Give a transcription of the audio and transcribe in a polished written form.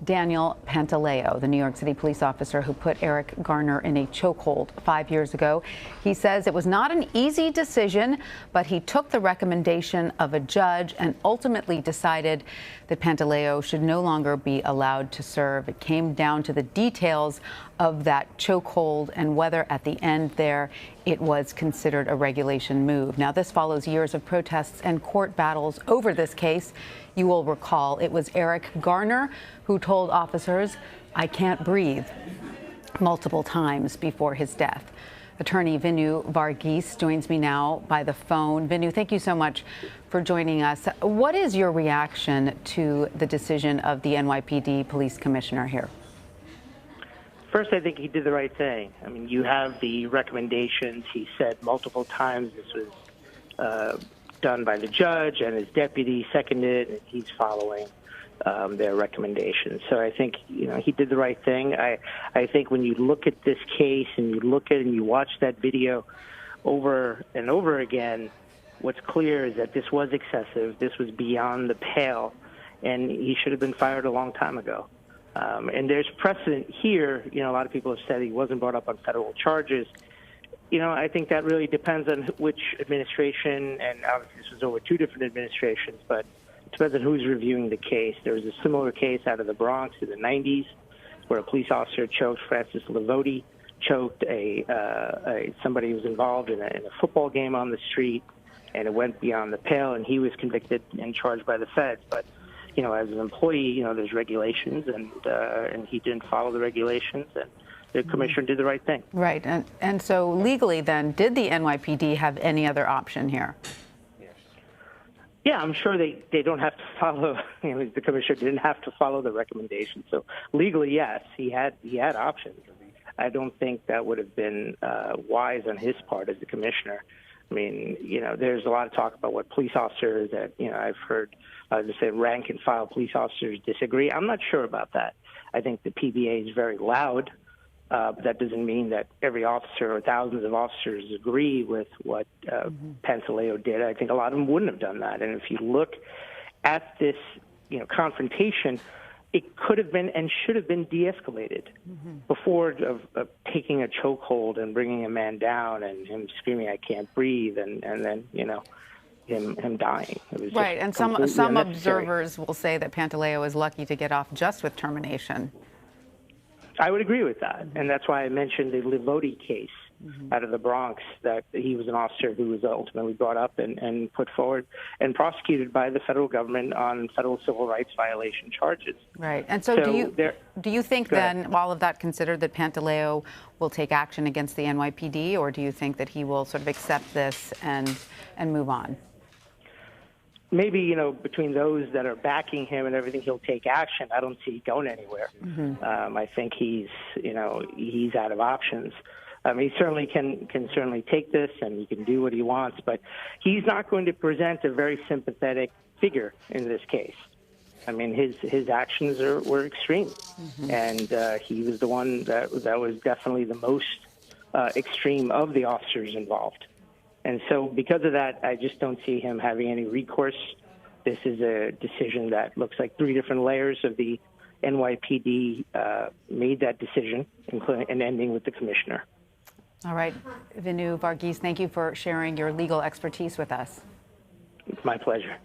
Daniel Pantaleo, the New York City police officer who put Eric Garner in a chokehold 5 years ago. He says it was not an easy decision, but he took the recommendation of a judge and ultimately decided that Pantaleo should no longer be allowed to serve. It came down to the details of that chokehold and whether at the end there it was considered a regulation move. Now, this follows years of protests and court battles over this case. You will recall it was Eric Garner who told officers, "I can't breathe," multiple times before his death. Attorney Vinoo Varghese joins me now by the phone. Vinoo, thank you so much for joining us. What is your reaction to the decision of the NYPD police commissioner here? First, I think he did the right thing. I mean, you have the recommendations. He said multiple times this was done by the judge, and his deputy seconded, and he's following their recommendations. So I think, he did the right thing. I think when you look at this case and you look at it and you watch that video over and over again, what's clear is that this was excessive. This was beyond the pale, and he should have been fired a long time ago. And there's precedent here. A lot of people have said he wasn't brought up on federal charges. I think that really depends on which administration, and obviously this was over two different administrations, but it depends on who's reviewing the case. There was a similar case out of the Bronx in the 90s where a police officer choked Francis Livoti, choked somebody who was involved in a football game on the street, and it went beyond the pale, and he was convicted and charged by the feds. But as an employee, there's regulations, and he didn't follow the regulations, and the commissioner did the right thing. Right. And so legally then, did the NYPD have any other option here? Yeah, I'm sure they don't have to follow, the commissioner didn't have to follow the recommendations. So legally, yes, he had options. I don't think that would have been wise on his part as the commissioner. I mean, there's a lot of talk about what police officers that, I've heard they say rank and file police officers disagree. I'm not sure about that. I think the PBA is very loud. But that doesn't mean that every officer or thousands of officers agree with what Pantaleo did. I think a lot of them wouldn't have done that. And if you look at this, confrontation, it could have been and should have been de-escalated before of taking a chokehold and bringing a man down and him screaming, "I can't breathe," and then him dying. It was right. And some observers will say that Pantaleo is lucky to get off just with termination. I would agree with that, and that's why I mentioned the Livoti case out of the Bronx, that he was an officer who was ultimately brought up and put forward and prosecuted by the federal government on federal civil rights violation charges. Right. And so do you think then, all of that considered, that Pantaleo will take action against the NYPD, or do you think that he will sort of accept this and move on? Maybe, between those that are backing him and everything, he'll take action. I don't see it going anywhere. I think he's out of options. He certainly can certainly take this, and he can do what he wants, but he's not going to present a very sympathetic figure in this case. I mean, his actions were extreme, and he was the one that was definitely the most extreme of the officers involved. And so because of that, I just don't see him having any recourse. This is a decision that looks like three different layers of the NYPD made that decision, including and ending with the commissioner. All right. Vinoo Varghese, thank you for sharing your legal expertise with us. It's my pleasure.